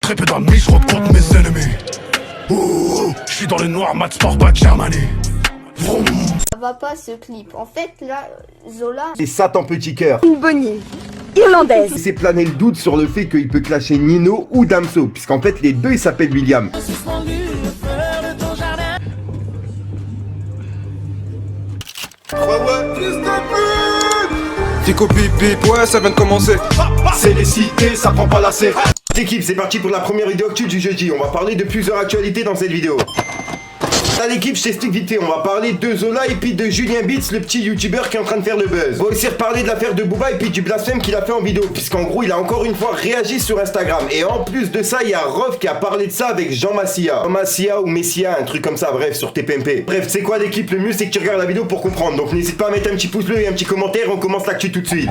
très peu d'amis, je rencontre mes ennemis. Ouh, je suis dans le noir, Mad Sport, pas de Germany. Vroom. Ça va pas ce clip. En fait, là, Zola. C'est Satan Petit Cœur. Une bonnie irlandaise. Il s'est plané le doute sur le fait qu'il peut clasher Nino ou Damso, puisqu'en fait les deux ils s'appellent William. Fico bip bip, ouais ça vient de commencer. C'est les cités, ça prend pas la C. L'équipe, c'est parti pour la première vidéo actu du jeudi. On va parler de plusieurs actualités dans cette vidéo. Là l'équipe, je t'explique vite fait, on va parler de Zola et puis de Julien Beats, le petit youtubeur qui est en train de faire le buzz. On va aussi reparler de l'affaire de Booba et puis du blasphème qu'il a fait en vidéo, puisqu'en gros il a encore une fois réagi sur Instagram. Et en plus de ça, il y a Rof qui a parlé de ça avec Jean Massia. Jean Massia ou Messia, un truc comme ça, bref, sur TPMP. Bref, c'est quoi l'équipe? Le mieux c'est que tu regardes la vidéo pour comprendre. Donc n'hésite pas à mettre un petit pouce bleu et un petit commentaire, on commence l'actu tout de suite.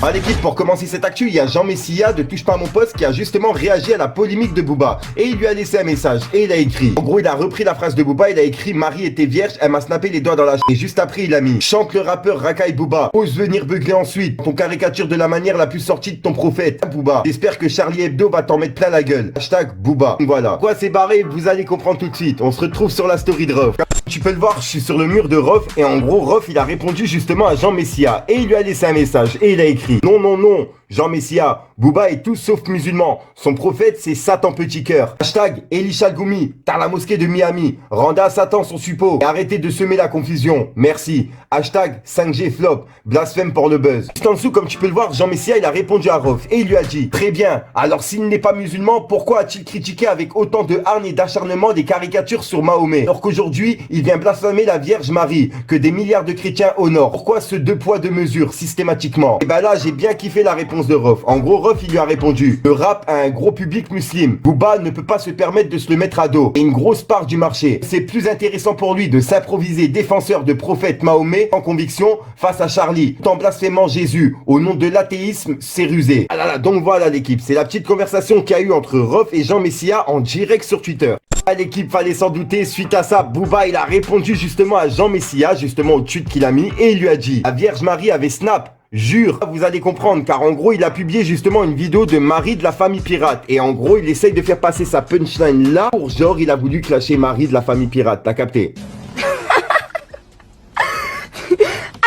À l'équipe, pour commencer cette actu, il y a Jean Messia de Touche pas à mon poste qui a justement réagi à la polémique de Booba. Et il lui a laissé un message. Et il a écrit. En gros, il a repris la phrase de Booba. Il a écrit: Marie était vierge, elle m'a snappé les doigts dans la ch... Et juste après, il a mis: chante le rappeur Rakai Booba. Ose venir beugler ensuite. Ton caricature de la manière la plus sortie de ton prophète. Booba. J'espère que Charlie Hebdo va t'en mettre plein la gueule. Hashtag Booba. Voilà. Quoi, c'est barré? Vous allez comprendre tout de suite. On se retrouve sur la story de Rof. Tu peux le voir, je suis sur le mur de Rof. Et en gros, Rof, il a répondu justement à Jean Messia. Et il lui a laissé un message. Et il a écrit: non, non, non. Jean Messia, Booba est tout sauf musulman. Son prophète, c'est Satan Petit Cœur. Hashtag Elisha Goumi, t'as la mosquée de Miami. Rendez à Satan son suppôt. Et arrêtez de semer la confusion. Merci. Hashtag 5G flop. Blasphème pour le buzz. Juste en dessous, comme tu peux le voir, Jean Messia, il a répondu à Rof. Et il lui a dit: très bien. Alors s'il n'est pas musulman, pourquoi a-t-il critiqué avec autant de hargne et d'acharnement des caricatures sur Mahomet? Alors qu'aujourd'hui, il vient blasphémer la Vierge Marie, que des milliards de chrétiens honorent. Pourquoi ce deux poids deux mesures, systématiquement? Et bah là, j'ai bien kiffé la réponse de Rof. En gros, Rof, il lui a répondu: le rap a un gros public musulman. Booba ne peut pas se permettre de se le mettre à dos. Et une grosse part du marché. C'est plus intéressant pour lui de s'improviser défenseur de prophète Mahomet en conviction face à Charlie, tout en blasphémant Jésus. Au nom de l'athéisme, c'est rusé. Ah là là, donc voilà l'équipe. C'est la petite conversation qu'il y a eu entre Rof et Jean Messia en direct sur Twitter. À l'équipe, fallait s'en douter, suite à ça, Booba il a répondu justement à Jean Messia, justement au tweet qu'il a mis, et il lui a dit: la Vierge Marie avait snap. Jure, vous allez comprendre, car en gros il a publié justement une vidéo de Marie de la famille pirate. Et en gros il essaye de faire passer sa punchline là pour genre il a voulu clasher Marie de la famille pirate, t'as capté?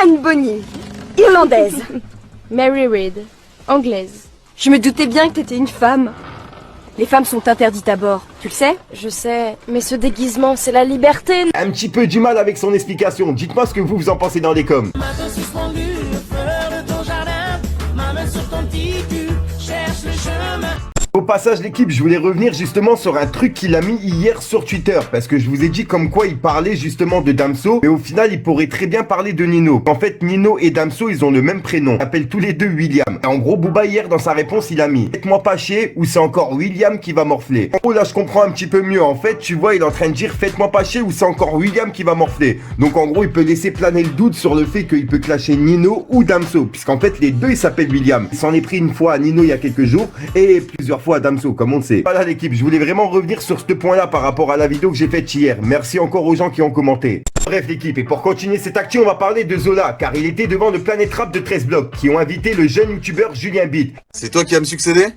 Anne Bonny irlandaise. Mary Reid anglaise. Je me doutais bien que t'étais une femme. Les femmes sont interdites à bord, tu le sais? Je sais, mais ce déguisement, c'est la liberté. Un petit peu du mal avec son explication. Dites-moi ce que vous en pensez dans les coms. Au passage l'équipe, je voulais revenir justement sur un truc qu'il a mis hier sur Twitter, parce que je vous ai dit comme quoi il parlait justement de Damso, mais au final il pourrait très bien parler de Nino. En fait Nino et Damso ils ont le même prénom, ils s'appellent tous les deux William. Et en gros Booba hier dans sa réponse il a mis: faites-moi pas chier ou c'est encore William qui va morfler. En gros là je comprends un petit peu mieux, en fait tu vois il est en train de dire faites-moi pas chier ou c'est encore William qui va morfler. Donc en gros il peut laisser planer le doute sur le fait qu'il peut clasher Nino ou Damso, puisqu'en fait les deux ils s'appellent William. Il s'en est pris une fois à Nino il y a quelques jours et plusieurs fois à Damso, comme on le sait. Voilà l'équipe, je voulais vraiment revenir sur ce point là par rapport à la vidéo que j'ai faite hier. Merci encore aux gens qui ont commenté. Bref l'équipe, et pour continuer cette actu on va parler de Zola, car il était devant le Planet Rap de 13 blocs qui ont invité le jeune youtubeur Julien Beat. C'est toi qui vas me succéder?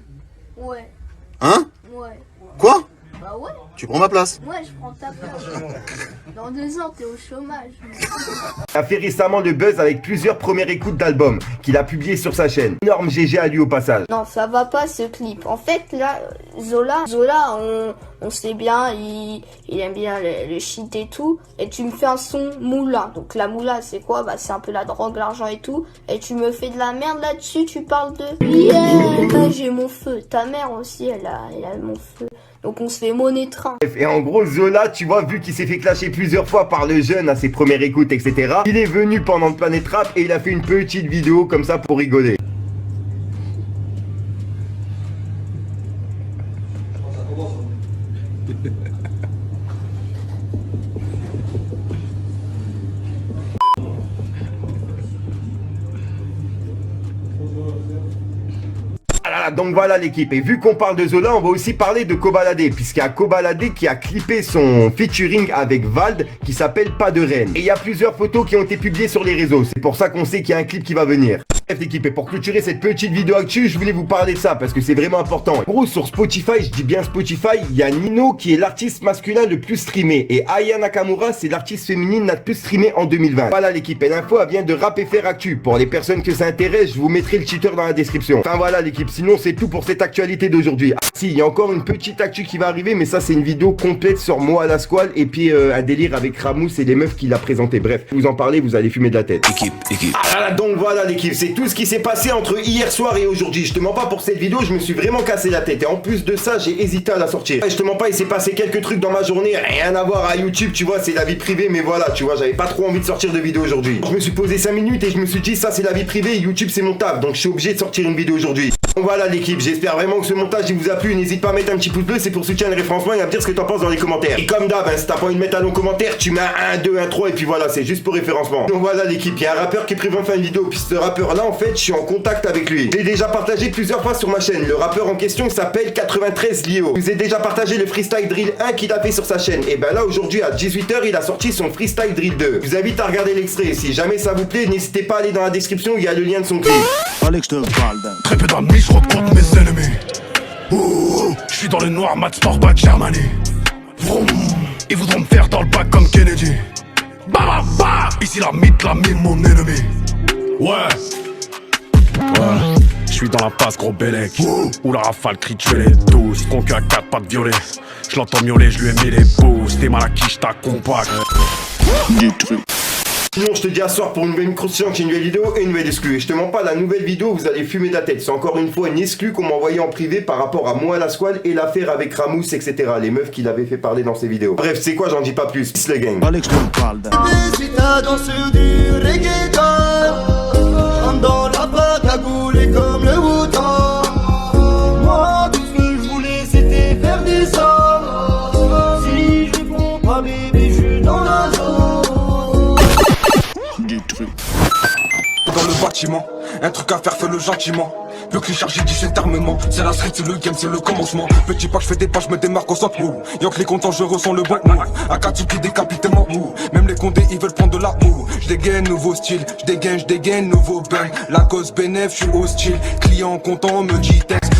Ouais. Hein? Ouais. Quoi? Bah ouais. Tu prends ma place? Ouais, je prends ta place. Dans 2 ans, t'es au chômage. Il a fait récemment le buzz avec plusieurs premières écoutes d'albums qu'il a publié sur sa chaîne. Énorme GG à lui au passage. Non, ça va pas ce clip. En fait, là, Zola, on sait bien, il aime bien le shit et tout. Et tu me fais un son moula. Donc la moula, c'est quoi? Bah, c'est un peu la drogue, l'argent et tout. Et tu me fais de la merde là-dessus, tu parles de... Yeah, j'ai mon feu. Ta mère aussi, elle a mon feu. Donc on se fait monnaie train. Et en gros Zola, tu vois, vu qu'il s'est fait clasher plusieurs fois par le jeune à ses premières écoutes, etc. Il est venu pendant le Planet Rap et il a fait une petite vidéo comme ça pour rigoler. Donc voilà l'équipe, et vu qu'on parle de Zola, on va aussi parler de Kobalade, puisqu'il y a Kobalade qui a clippé son featuring avec Vald qui s'appelle Pas de Reine. Et il y a plusieurs photos qui ont été publiées sur les réseaux, c'est pour ça qu'on sait qu'il y a un clip qui va venir. Bref l'équipe, et pour clôturer cette petite vidéo actu, je voulais vous parler de ça parce que c'est vraiment important. En gros, sur Spotify, je dis bien Spotify, il y a Nino qui est l'artiste masculin le plus streamé et Aya Nakamura c'est l'artiste féminine la plus streamée en 2020. Voilà l'équipe, et l'info elle vient de Rap FR Actu. Pour les personnes que ça intéresse, je vous mettrai le cheater dans la description. Enfin voilà l'équipe, sinon c'est tout pour cette actualité d'aujourd'hui. Ah si, il y a encore une petite actu qui va arriver, mais ça c'est une vidéo complète sur Mo à la Squale et puis un délire avec Ramous et les meufs qui l'a présenté. Bref, vous en parlez, vous allez fumer de la tête. Équipe. Ah là là, donc voilà l'équipe, c'est tout ce qui s'est passé entre hier soir et aujourd'hui. Je te mens pas, pour cette vidéo, je me suis vraiment cassé la tête. Et en plus de ça, j'ai hésité à la sortir. Je te mens pas, il s'est passé quelques trucs dans ma journée, rien à voir à YouTube, tu vois, c'est la vie privée, mais voilà, tu vois, j'avais pas trop envie de sortir de vidéo aujourd'hui. Je me suis posé 5 minutes et je me suis dit, ça c'est la vie privée, YouTube c'est mon taf, donc je suis obligé de sortir une vidéo aujourd'hui. Donc voilà l'équipe, j'espère vraiment que ce montage il vous a plu. N'hésite pas à mettre un petit pouce bleu, c'est pour soutenir le référencement et à me dire ce que t'en penses dans les commentaires. Et comme d'hab, hein, si t'as pas envie de mettre un long commentaire, tu mets un 1, 2, 1, 3 et puis voilà, c'est juste pour référencement. Donc voilà l'équipe, il y a un rappeur qui est prévu de faire une vidéo, puis ce rappeur là en fait, je suis en contact avec lui. Je l'ai déjà partagé plusieurs fois sur ma chaîne. Le rappeur en question s'appelle 93 Lio. Je vous ai déjà partagé le freestyle drill 1 qu'il a fait sur sa chaîne. Et ben là aujourd'hui à 18h, il a sorti son freestyle drill 2. Je vous invite à regarder l'extrait. Si jamais ça vous plaît, n'hésitez pas à aller dans la description, il y a le lien de son clip. Fallait que je te parle d'un. Très peu d'amis, je rencontre mes ennemis. Ouh, je suis dans le noir, mat sport, pas de Germany. Vroom, ils voudront me faire dans le bac comme Kennedy. Bah bah bah, ici la mythe, la mime, mon ennemi. Ouais, je suis dans la passe, gros bélec. Où la rafale crie, tu les 12. Concu à 4 pas de violet. Je l'entends miauler, je lui ai mis les boosts. T'es mal à qui, je t'accompagne. Du truc. Sinon je te dis à soir pour une nouvelle micro-science, une nouvelle vidéo et une nouvelle exclue. Et je te mens pas, la nouvelle vidéo vous allez fumer de la tête. C'est encore une fois une exclue qu'on m'a envoyée en privé par rapport à moi à la Squale et l'affaire avec Ramous, etc. Les meufs qu'il avait fait parler dans ses vidéos. Bref, c'est quoi, j'en dis pas plus. Peace les gang. Fallait que je te parle d'un. Si ta danse du reggaeton, rentre dans la pâte à gouler comme le Wu-Tang. Moi tout ce que je voulais c'était faire des sommes. Si je réponds pas bébé, je suis dans la zone. Du truc. Dans le bâtiment, un truc à faire, fais-le gentiment. Le cri chargé dit cet armement. C'est la street, c'est le game, c'est le commencement. Petit pas, je fais des pas, je me démarque au centre. Y'a que les contents, je ressens le bon move. Akatsuki décapitement mou. Même les condés, ils veulent prendre de la mou. Je dégaine nouveau style, je dégaine nouveau bang. La cause bénéf, je suis hostile. Client content me dit texte.